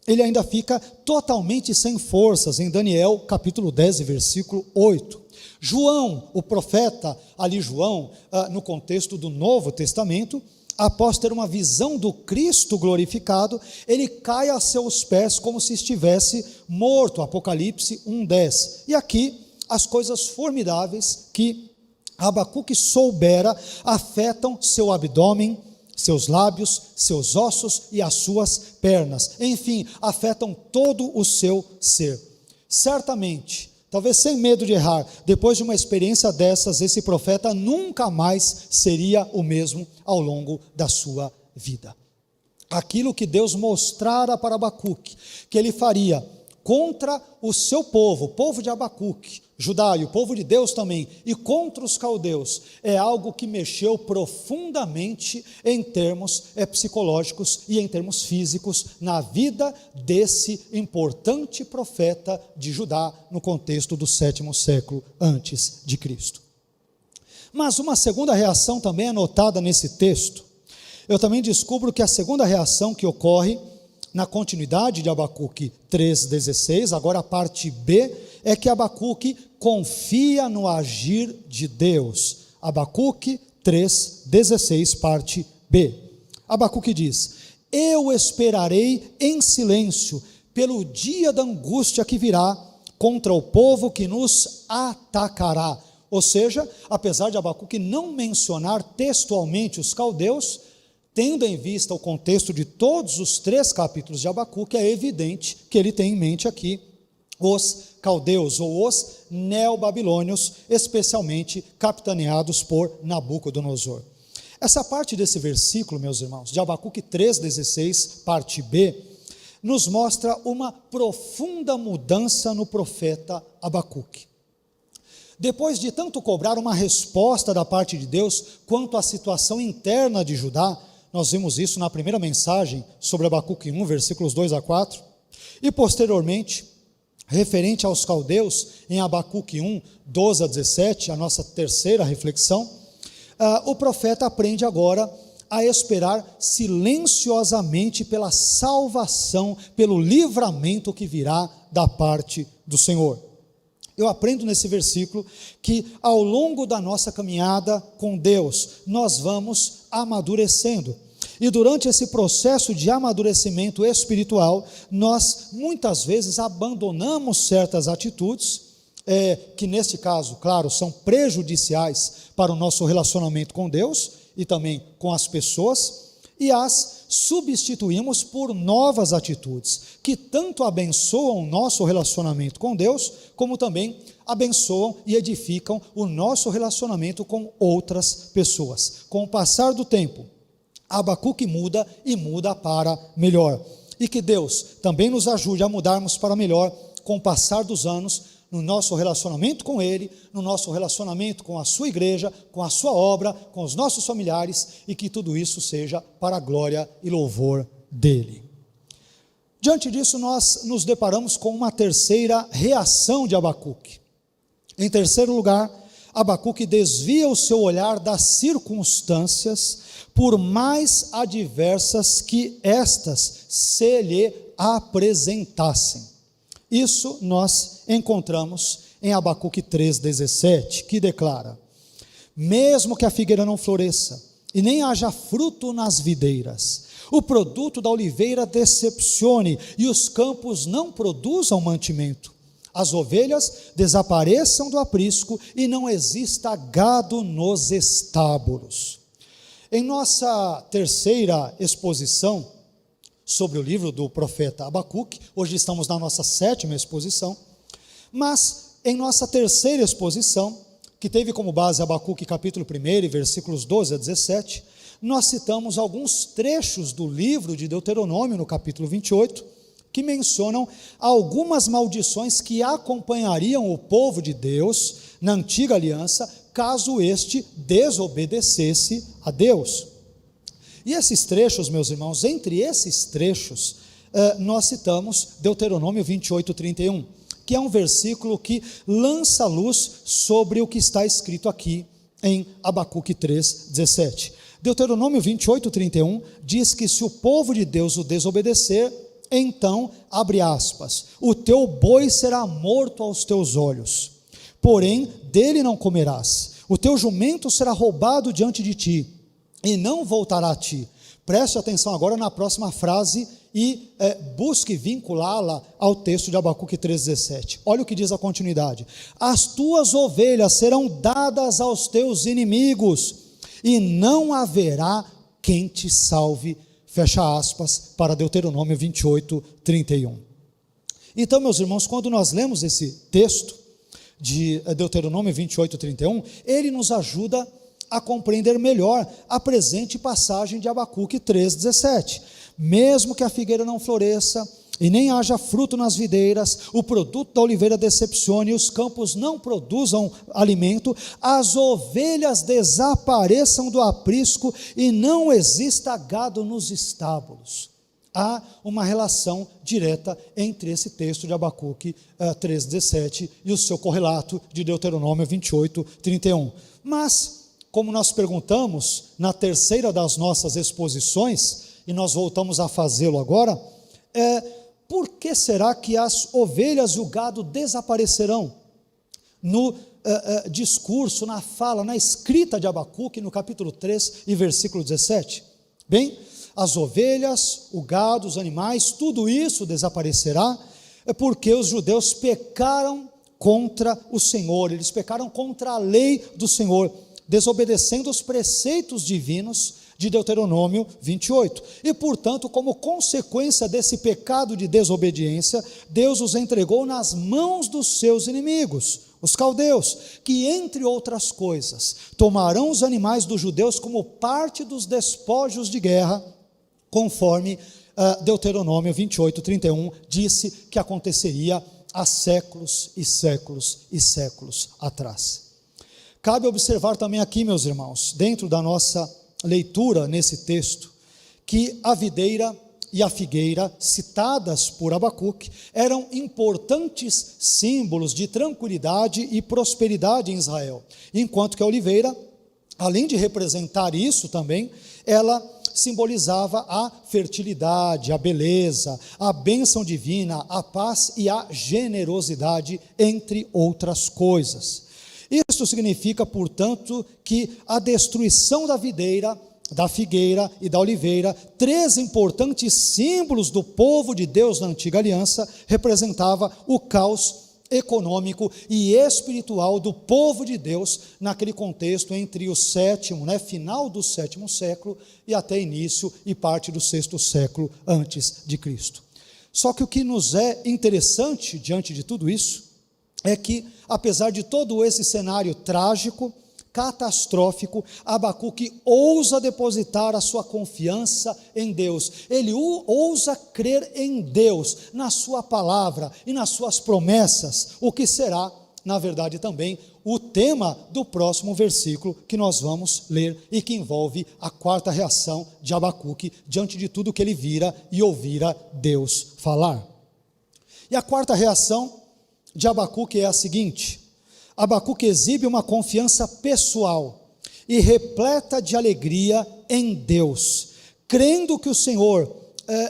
ele ainda fica totalmente sem forças, em Daniel capítulo 10 e versículo 8. João, o profeta, ali João, no contexto do Novo Testamento, após ter uma visão do Cristo glorificado, ele cai a seus pés como se estivesse morto, Apocalipse 1:10. E aqui, as coisas formidáveis que Abacuque soubera afetam seu abdômen, seus lábios, seus ossos e as suas pernas. Enfim, afetam todo o seu ser. Certamente, talvez sem medo de errar, depois de uma experiência dessas, esse profeta nunca mais seria o mesmo ao longo da sua vida. Aquilo que Deus mostrara para Abacuque, que ele faria contra o seu povo, o povo de Abacuque, Judá, e o povo de Deus também, e contra os caldeus, é algo que mexeu profundamente em termos psicológicos e em termos físicos na vida desse importante profeta de Judá no contexto do 7º século antes de Cristo. Mas uma segunda reação também é notada nesse texto. Eu também descubro que a segunda reação que ocorre na continuidade de Abacuque 3,16, agora a parte B, é que Abacuque confia no agir de Deus. Abacuque 3,16, parte B. Abacuque diz: eu esperarei em silêncio pelo dia da angústia que virá contra o povo que nos atacará. Ou seja, apesar de Abacuque não mencionar textualmente os caldeus, tendo em vista o contexto de todos os 3 capítulos de Abacuque, é evidente que ele tem em mente aqui os caldeus ou os neobabilônios, especialmente capitaneados por Nabucodonosor. Essa parte desse versículo, meus irmãos, de Abacuque 3,16, parte B, nos mostra uma profunda mudança no profeta Abacuque. Depois de tanto cobrar uma resposta da parte de Deus quanto à situação interna de Judá, nós vimos isso na primeira mensagem sobre Abacuque 1, versículos 2 a 4, e posteriormente, referente aos caldeus, em Abacuque 1, 12 a 17, a nossa terceira reflexão, o profeta aprende agora a esperar silenciosamente pela salvação, pelo livramento que virá da parte do Senhor. Eu aprendo nesse versículo que ao longo da nossa caminhada com Deus, nós vamos amadurecendo. E durante esse processo de amadurecimento espiritual, nós muitas vezes abandonamos certas atitudes, que neste caso, claro, são prejudiciais para o nosso relacionamento com Deus e também com as pessoas, e as substituímos por novas atitudes, que tanto abençoam o nosso relacionamento com Deus, como também abençoam e edificam o nosso relacionamento com outras pessoas. Com o passar do tempo, Abacuque muda e muda para melhor. E que Deus também nos ajude a mudarmos para melhor com o passar dos anos, no nosso relacionamento com Ele, no nosso relacionamento com a sua igreja, com a sua obra, com os nossos familiares, e que tudo isso seja para a glória e louvor dEle. Diante disso, nós nos deparamos com uma terceira reação de Abacuque. Em terceiro lugar, Abacuque desvia o seu olhar das circunstâncias, por mais adversas que estas se lhe apresentassem. Isso nós encontramos em Abacuque 3,17, que declara: mesmo que a figueira não floresça, e nem haja fruto nas videiras, o produto da oliveira decepcione, e os campos não produzam mantimento, as ovelhas desapareçam do aprisco, e não exista gado nos estábulos. Em nossa terceira exposição sobre o livro do profeta Abacuque, hoje estamos na nossa 7ª exposição, mas em nossa terceira exposição, que teve como base Abacuque capítulo 1, versículos 12 a 17, nós citamos alguns trechos do livro de Deuteronômio, no capítulo 28, que mencionam algumas maldições que acompanhariam o povo de Deus na antiga aliança, caso este desobedecesse a Deus. E esses trechos, meus irmãos, entre esses trechos, nós citamos Deuteronômio 28, 31, que é um versículo que lança luz sobre o que está escrito aqui em Abacuque 3, 17. Deuteronômio 28, 31 diz que se o povo de Deus o desobedecer, então, abre aspas, o teu boi será morto aos teus olhos, porém dele não comerás, o teu jumento será roubado diante de ti, e não voltará a ti. Preste atenção agora na próxima frase e busque vinculá-la ao texto de Abacuque 3,17. Olha o que diz a continuidade: as tuas ovelhas serão dadas aos teus inimigos, e não haverá quem te salve. Fecha aspas, para Deuteronômio 28, 31. Então, meus irmãos, quando nós lemos esse texto de Deuteronômio 28, 31, ele nos ajuda a compreender melhor a presente passagem de Abacuque 3,17. Mesmo que a figueira não floresça, e nem haja fruto nas videiras, o produto da oliveira decepcione, e os campos não produzam alimento, as ovelhas desapareçam do aprisco, e não exista gado nos estábulos. Há uma relação direta entre esse texto de Abacuque 3,17 e o seu correlato de Deuteronômio 28, 31. Mas, como nós perguntamos na terceira das nossas exposições, e nós voltamos a fazê-lo agora, por que será que as ovelhas e o gado desaparecerão? No discurso, na fala, na escrita de Abacuque, no capítulo 3 e versículo 17. Bem, as ovelhas, o gado, os animais, tudo isso desaparecerá, porque os judeus pecaram contra o Senhor, eles pecaram contra a lei do Senhor, desobedecendo os preceitos divinos de Deuteronômio 28, e portanto, como consequência desse pecado de desobediência, Deus os entregou nas mãos dos seus inimigos, os caldeus, que entre outras coisas, tomarão os animais dos judeus como parte dos despojos de guerra, conforme Deuteronômio 28, 31, disse que aconteceria há séculos e séculos e séculos atrás. Cabe observar também aqui, meus irmãos, dentro da nossa leitura nesse texto, que a videira e a figueira, citadas por Abacuque, eram importantes símbolos de tranquilidade e prosperidade em Israel, enquanto que a oliveira, além de representar isso também, ela simbolizava a fertilidade, a beleza, a bênção divina, a paz e a generosidade, entre outras coisas. Isso significa, portanto, que a destruição da videira, da figueira e da oliveira, três importantes símbolos do povo de Deus na antiga aliança, representava o caos econômico e espiritual do povo de Deus naquele contexto entre o sétimo, final do sétimo século e até início e parte do sexto século antes de Cristo. Só que o que nos é interessante diante de tudo isso é que, apesar de todo esse cenário trágico, catastrófico, Abacuque ousa depositar a sua confiança em Deus, ele ousa crer em Deus, na sua palavra e nas suas promessas, o que será, na verdade também, o tema do próximo versículo que nós vamos ler e que envolve a quarta reação de Abacuque diante de tudo que ele vira e ouvira Deus falar. E a quarta reação de Abacuque é a seguinte: Abacuque exibe uma confiança pessoal e repleta de alegria em Deus, crendo que o Senhor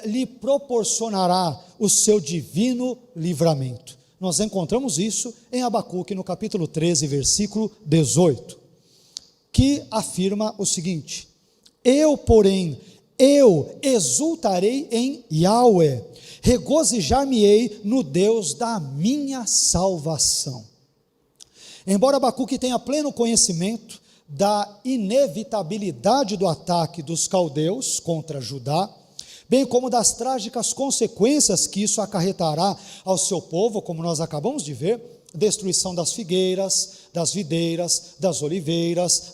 lhe proporcionará o seu divino livramento. Nós encontramos isso em Abacuque no capítulo 13, versículo 18, que afirma o seguinte: eu, porém, eu exultarei em Yahweh, regozijar-me-ei no Deus da minha salvação. Embora Abacuque tenha pleno conhecimento da inevitabilidade do ataque dos caldeus contra Judá, bem como das trágicas consequências que isso acarretará ao seu povo, como nós acabamos de ver, destruição das figueiras, das videiras, das oliveiras,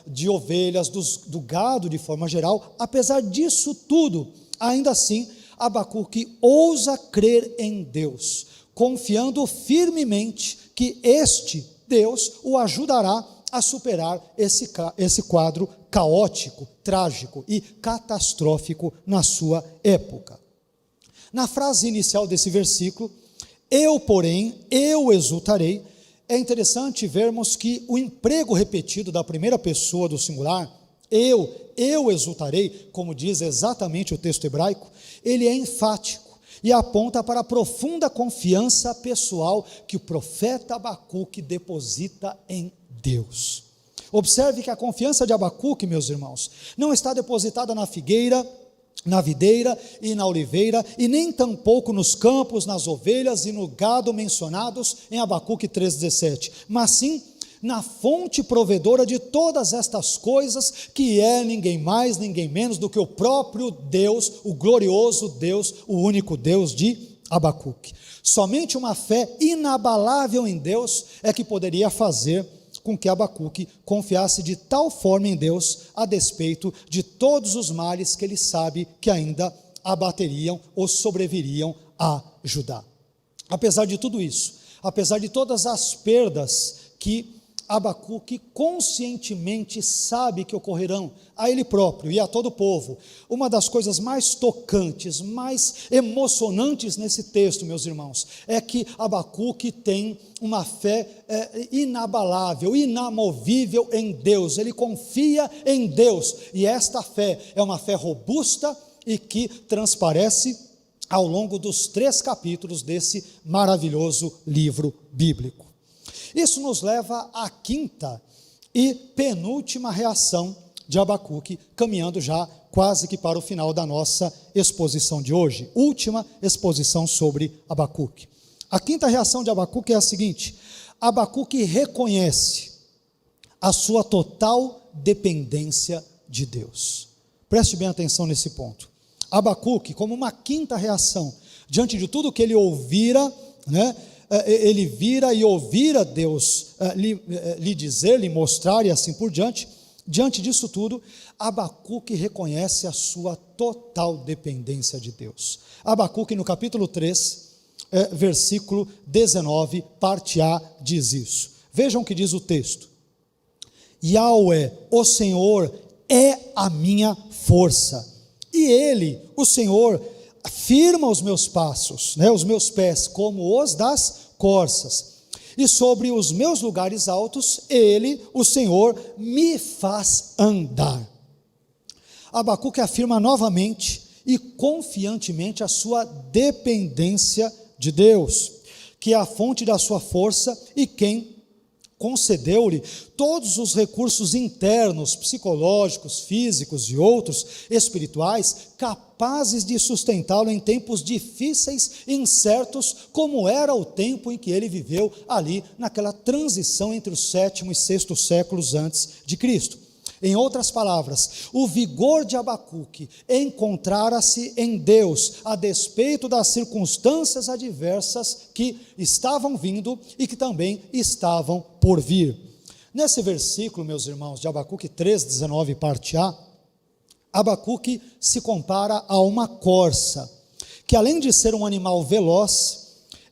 de ovelhas, do gado de forma geral, apesar disso tudo, ainda assim, Abacuque ousa crer em Deus, confiando firmemente que este Deus o ajudará a superar esse quadro caótico, trágico e catastrófico na sua época. Na frase inicial desse versículo, eu, porém, eu exultarei, é interessante vermos que o emprego repetido da primeira pessoa do singular, eu exultarei, como diz exatamente o texto hebraico, ele é enfático e aponta para a profunda confiança pessoal que o profeta Abacuque deposita em Deus. Observe que a confiança de Abacuque, meus irmãos, não está depositada na figueira, na videira e na oliveira, e nem tampouco nos campos, nas ovelhas e no gado mencionados em Abacuque 3,17, mas sim na fonte provedora de todas estas coisas, que é ninguém mais, ninguém menos do que o próprio Deus, o glorioso Deus, o único Deus de Abacuque. Somente uma fé inabalável em Deus é que poderia fazer com que Abacuque confiasse de tal forma em Deus, a despeito de todos os males que ele sabe que ainda abateriam ou sobreviriam a Judá. Apesar de tudo isso, apesar de todas as perdas que Abacuque conscientemente sabe que ocorrerão a ele próprio e a todo o povo, uma das coisas mais tocantes, mais emocionantes nesse texto, meus irmãos, é que Abacuque tem uma fé inabalável, inamovível em Deus. Ele confia em Deus, e esta fé é uma fé robusta e que transparece ao longo dos 3 capítulos desse maravilhoso livro bíblico. Isso nos leva à quinta e penúltima reação de Abacuque, caminhando já quase que para o final da nossa exposição de hoje, última exposição sobre Abacuque. A quinta reação de Abacuque é a seguinte: Abacuque reconhece a sua total dependência de Deus. Preste bem atenção nesse ponto. Abacuque, como uma quinta reação, diante de tudo que ele ouvira, ele vira e ouvira Deus lhe dizer, lhe mostrar e assim por diante, diante disso tudo, Abacuque reconhece a sua total dependência de Deus. Abacuque, no capítulo 3, versículo 19, parte A, diz isso. Vejam o que diz o texto: Yahweh, o Senhor, é a minha força, e Ele, o Senhor, firma os meus passos, os meus pés, como os das corças, e sobre os meus lugares altos, Ele, o Senhor, me faz andar. Abacuque afirma novamente e confiantemente a sua dependência de Deus, que é a fonte da sua força e quem concedeu-lhe todos os recursos internos, psicológicos, físicos e outros espirituais, capazes de sustentá-lo em tempos difíceis e incertos, como era o tempo em que ele viveu ali, naquela transição entre o 7º e 6º séculos antes de Cristo. Em outras palavras, o vigor de Abacuque encontrara-se em Deus, a despeito das circunstâncias adversas que estavam vindo e que também estavam por vir. Nesse versículo, meus irmãos, de Abacuque 3:19, parte A, Abacuque se compara a uma corça, que além de ser um animal veloz,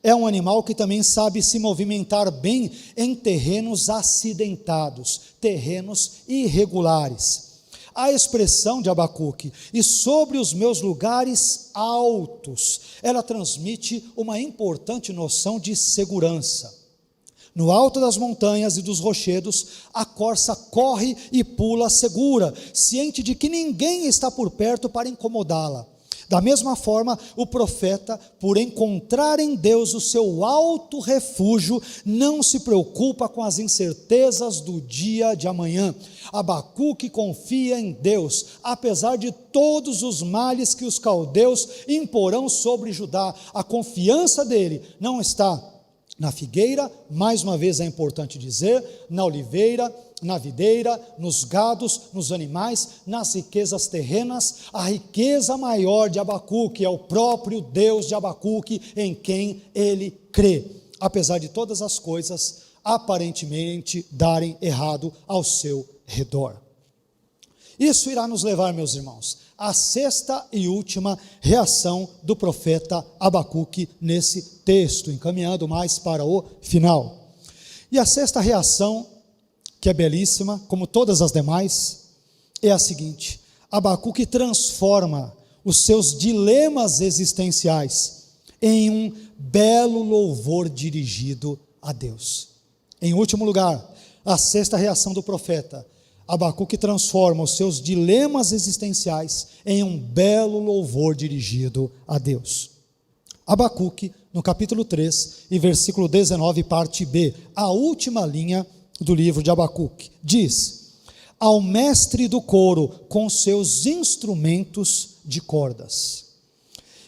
é um animal que também sabe se movimentar bem em terrenos acidentados, terrenos irregulares. A expressão de Abacuque, e sobre os meus lugares altos, ela transmite uma importante noção de segurança. No alto das montanhas e dos rochedos, a corça corre e pula segura, ciente de que ninguém está por perto para incomodá-la. Da mesma forma, o profeta, por encontrar em Deus o seu alto refúgio, não se preocupa com as incertezas do dia de amanhã. Abacuque confia em Deus, apesar de todos os males que os caldeus imporão sobre Judá. A confiança dele não está na figueira, mais uma vez é importante dizer, na oliveira, na videira, nos gados, nos animais, nas riquezas terrenas. A riqueza maior de Abacuque é o próprio Deus de Abacuque, em quem ele crê, apesar de todas as coisas aparentemente darem errado ao seu redor. Isso irá nos levar, meus irmãos, à sexta e última reação do profeta Abacuque nesse texto, encaminhando mais para o final. E a sexta reação, que é belíssima, como todas as demais, é a seguinte: Abacuque transforma os seus dilemas existenciais em um belo louvor dirigido a Deus. Em último lugar, a sexta reação do profeta, Abacuque transforma os seus dilemas existenciais em um belo louvor dirigido a Deus. Abacuque, no capítulo 3 e versículo 19, parte B, a última linha do livro de Abacuque, diz: ao mestre do coro com seus instrumentos de cordas.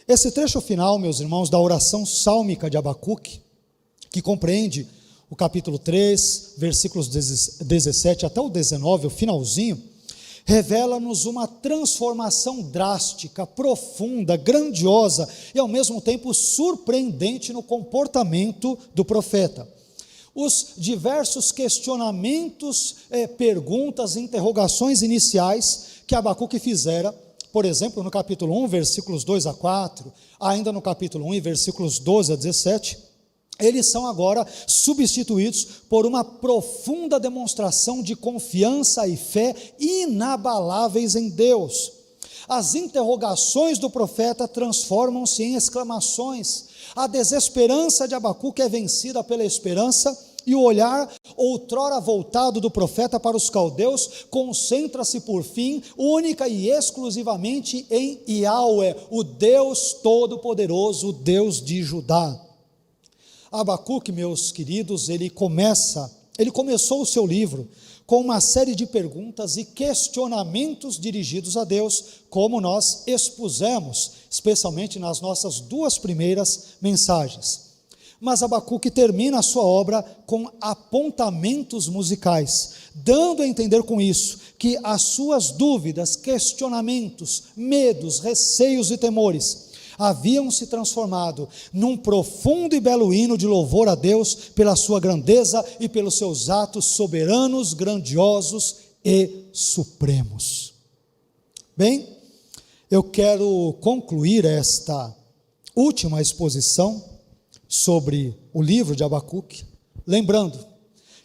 Esse trecho final, meus irmãos, da oração sálmica de Abacuque, que compreende o capítulo 3, versículos 17 até o 19, o finalzinho, revela-nos uma transformação drástica, profunda, grandiosa e ao mesmo tempo surpreendente no comportamento do profeta. Os diversos questionamentos, perguntas, interrogações iniciais que Abacuque fizera, por exemplo, no capítulo 1, versículos 2 a 4, ainda no capítulo 1, versículos 12 a 17, eles são agora substituídos por uma profunda demonstração de confiança e fé inabaláveis em Deus. As interrogações do profeta transformam-se em exclamações. A desesperança de Abacuque é vencida pela esperança e o olhar, outrora voltado do profeta para os caldeus, concentra-se por fim, única e exclusivamente em Yahweh, o Deus Todo-Poderoso, o Deus de Judá. Abacuque, meus queridos, ele começou o seu livro com uma série de perguntas e questionamentos dirigidos a Deus, como nós expusemos, especialmente nas nossas duas primeiras mensagens. Mas Abacuque termina a sua obra com apontamentos musicais, dando a entender com isso que as suas dúvidas, questionamentos, medos, receios e temores haviam se transformado num profundo e belo hino de louvor a Deus pela sua grandeza e pelos seus atos soberanos, grandiosos e supremos. Bem, eu quero concluir esta última exposição sobre o livro de Abacuque, lembrando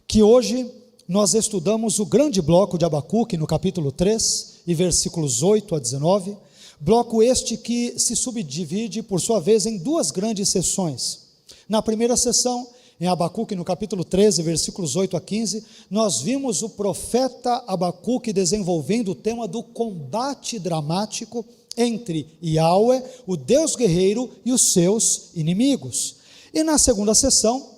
que hoje nós estudamos o grande bloco de Abacuque no capítulo 3 e versículos 8 a 19, bloco este que se subdivide por sua vez em duas grandes sessões. Na primeira sessão, em Abacuque no capítulo 13, versículos 8 a 15, nós vimos o profeta Abacuque desenvolvendo o tema do combate dramático entre Yahweh, o Deus guerreiro, e os seus inimigos. E na segunda sessão,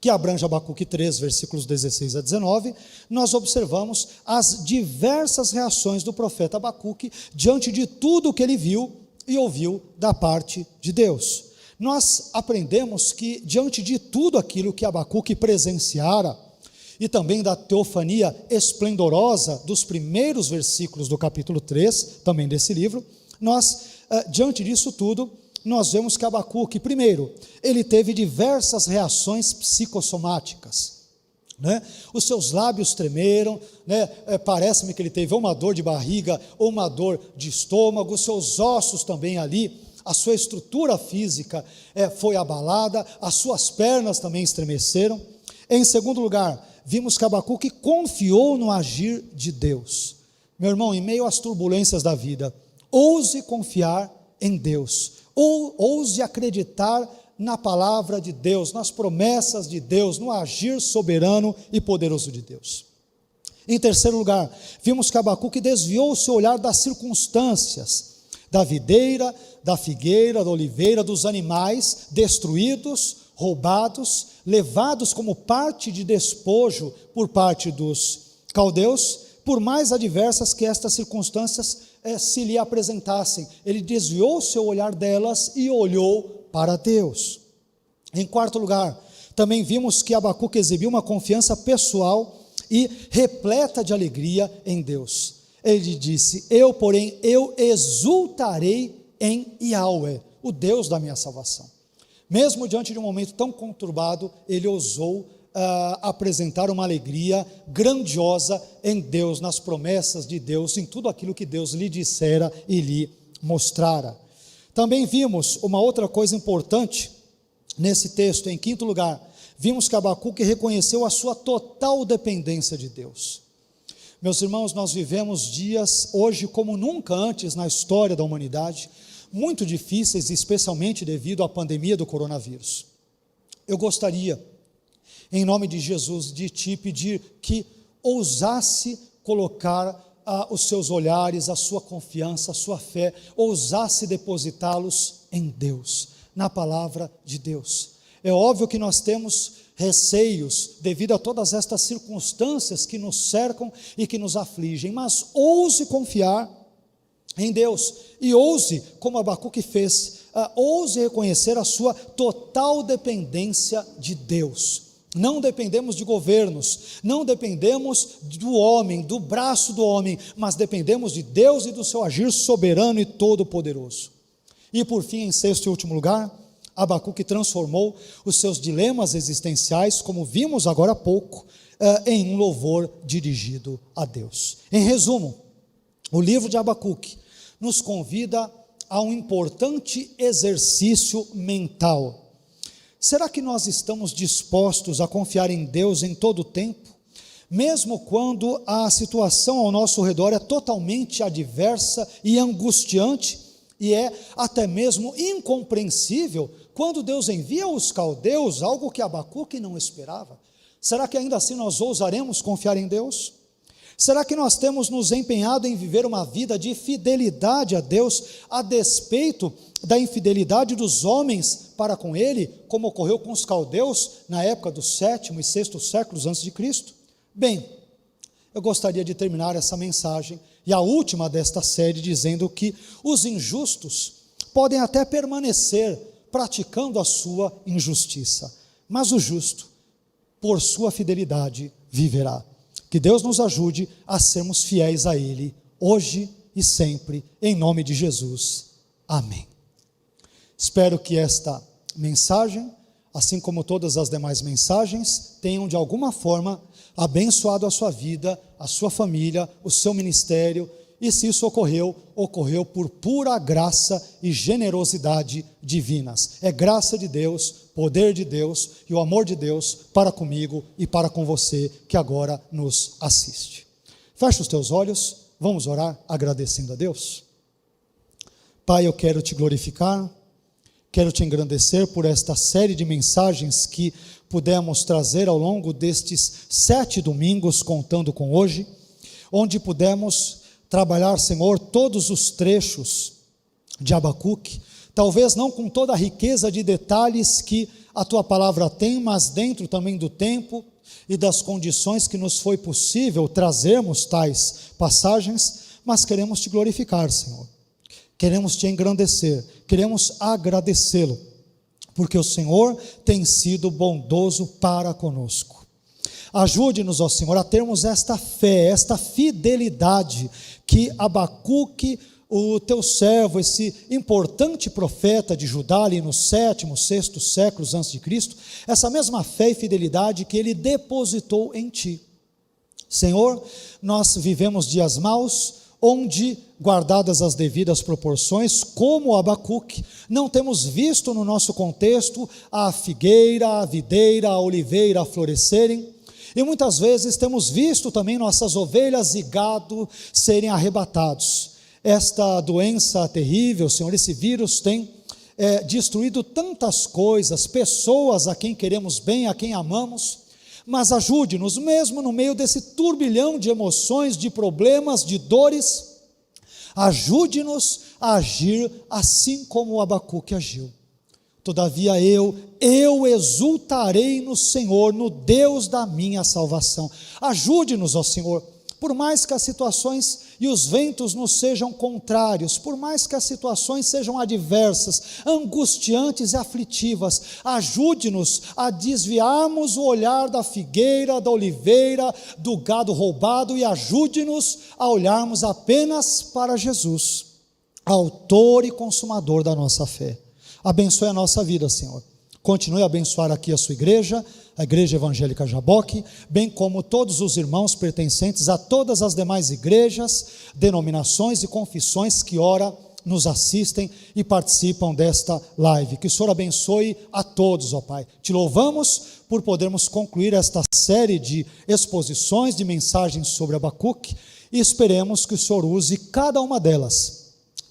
que abrange Abacuque 3, versículos 16 a 19, nós observamos as diversas reações do profeta Abacuque diante de tudo o que ele viu e ouviu da parte de Deus. Nós aprendemos que diante de tudo aquilo que Abacuque presenciara, e também da teofania esplendorosa dos primeiros versículos do capítulo 3, também desse livro, diante disso tudo, nós vemos que Abacuque, primeiro, ele teve diversas reações psicossomáticas, né? Os seus lábios tremeram, né? Parece-me que ele teve ou uma dor de barriga, ou uma dor de estômago, os seus ossos também ali, a sua estrutura física foi abalada, as suas pernas também estremeceram. Em segundo lugar, vimos que Abacuque confiou no agir de Deus. Meu irmão, em meio às turbulências da vida, ouse confiar em Deus, ou ouse acreditar na palavra de Deus, nas promessas de Deus, no agir soberano e poderoso de Deus. Em terceiro lugar, vimos que Abacuque desviou o seu olhar das circunstâncias, da videira, da figueira, da oliveira, dos animais destruídos, roubados, levados como parte de despojo por parte dos caldeus, por mais adversas que estas circunstâncias se lhe apresentassem. Ele desviou o seu olhar delas e olhou para Deus. Em quarto lugar, também vimos que Abacuque exibiu uma confiança pessoal e repleta de alegria em Deus. Ele disse: porém, eu exultarei em Yahweh, o Deus da minha salvação. Mesmo diante de um momento tão conturbado, ele ousou apresentar uma alegria grandiosa em Deus, nas promessas de Deus, em tudo aquilo que Deus lhe dissera e lhe mostrara. Também vimos uma outra coisa importante nesse texto. Em quinto lugar, vimos que Abacuque reconheceu a sua total dependência de Deus. Meus irmãos, nós vivemos dias hoje como nunca antes na história da humanidade, muito difíceis, especialmente devido à pandemia do coronavírus. Eu gostaria, em nome de Jesus, de te pedir que ousasse colocar os seus olhares, a sua confiança, a sua fé, ousasse depositá-los em Deus, na palavra de Deus. É óbvio que nós temos receios devido a todas estas circunstâncias que nos cercam e que nos afligem, mas ouse confiar em Deus, e ouse, como Abacuque fez, ouse reconhecer a sua total dependência de Deus. Não dependemos de governos, não dependemos do homem, do braço do homem, mas dependemos de Deus e do seu agir soberano e todo-poderoso. E por fim, em sexto e último lugar, Abacuque transformou os seus dilemas existenciais, como vimos agora há pouco, em um louvor dirigido a Deus. Em resumo, o livro de Abacuque nos convida a um importante exercício mental. Será que nós estamos dispostos a confiar em Deus em todo o tempo, mesmo quando a situação ao nosso redor é totalmente adversa e angustiante, e é até mesmo incompreensível, quando Deus envia os caldeus, algo que Abacuque não esperava? Será que ainda assim nós ousaremos confiar em Deus? Será que nós temos nos empenhado em viver uma vida de fidelidade a Deus, a despeito da infidelidade dos homens para com Ele, como ocorreu com os caldeus na época do 7º e 6º séculos antes de Cristo? Bem, eu gostaria de terminar essa mensagem, e a última desta série, dizendo que os injustos podem até permanecer praticando a sua injustiça, mas o justo, por sua fidelidade, viverá. Que Deus nos ajude a sermos fiéis a Ele, hoje e sempre, em nome de Jesus. Amém. Espero que esta mensagem, assim como todas as demais mensagens, tenham de alguma forma abençoado a sua vida, a sua família, o seu ministério, e se isso ocorreu por pura graça e generosidade divinas. É graça de Deus, poder de Deus e o amor de Deus para comigo e para com você que agora nos assiste. Fecha os teus olhos, vamos orar agradecendo a Deus. Pai, eu quero te glorificar, quero te engrandecer por esta série de mensagens que pudemos trazer ao longo destes 7 domingos, contando com hoje, onde pudemos trabalhar, Senhor, todos os trechos de Abacuque, talvez não com toda a riqueza de detalhes que a Tua palavra tem, mas dentro também do tempo e das condições que nos foi possível trazermos tais passagens, mas queremos Te glorificar, Senhor, queremos Te engrandecer, queremos agradecê-lo, porque o Senhor tem sido bondoso para conosco. Ajude-nos, ó Senhor, a termos esta fé, esta fidelidade que Abacuque, o teu servo, esse importante profeta de Judá, ali no 7º, 6º séculos antes de Cristo, essa mesma fé e fidelidade que ele depositou em ti. Senhor, nós vivemos dias maus, onde, guardadas as devidas proporções, como Abacuque, não temos visto no nosso contexto a figueira, a videira, a oliveira florescerem, e muitas vezes temos visto também nossas ovelhas e gado serem arrebatados. Esta doença terrível, Senhor, esse vírus tem destruído tantas coisas, pessoas a quem queremos bem, a quem amamos, mas ajude-nos, mesmo no meio desse turbilhão de emoções, de problemas, de dores, ajude-nos a agir assim como o Abacuque agiu. Todavia eu exultarei no Senhor, no Deus da minha salvação. Ajude-nos, ó Senhor, por mais que as situações e os ventos nos sejam contrários, por mais que as situações sejam adversas, angustiantes e aflitivas, ajude-nos a desviarmos o olhar da figueira, da oliveira, do gado roubado, e ajude-nos a olharmos apenas para Jesus, autor e consumador da nossa fé. Abençoe a nossa vida, Senhor. Continue a abençoar aqui a sua igreja, a Igreja Evangélica Jaboque, bem como todos os irmãos pertencentes a todas as demais igrejas, denominações e confissões que ora nos assistem e participam desta live. Que o Senhor abençoe a todos, ó Pai. Te louvamos por podermos concluir esta série de exposições, de mensagens sobre Abacuque, e esperemos que o Senhor use cada uma delas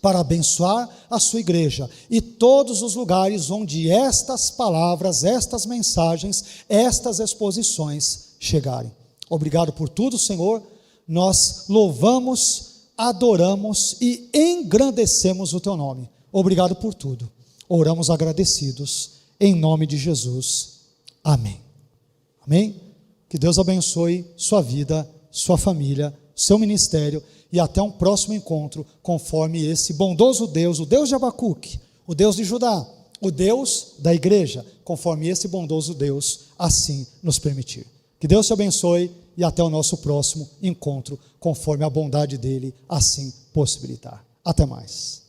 para abençoar a sua igreja e todos os lugares onde estas palavras, estas mensagens, estas exposições chegarem. Obrigado por tudo, Senhor. Nós louvamos, adoramos e engrandecemos o Teu nome. Obrigado por tudo. Oramos agradecidos, em nome de Jesus. Amém. Amém? Que Deus abençoe sua vida, sua família, seu ministério, e até um próximo encontro, conforme esse bondoso Deus, o Deus de Abacuque, o Deus de Judá, o Deus da igreja, conforme esse bondoso Deus assim nos permitir. Que Deus te abençoe e até o nosso próximo encontro, conforme a bondade dele assim possibilitar. Até mais.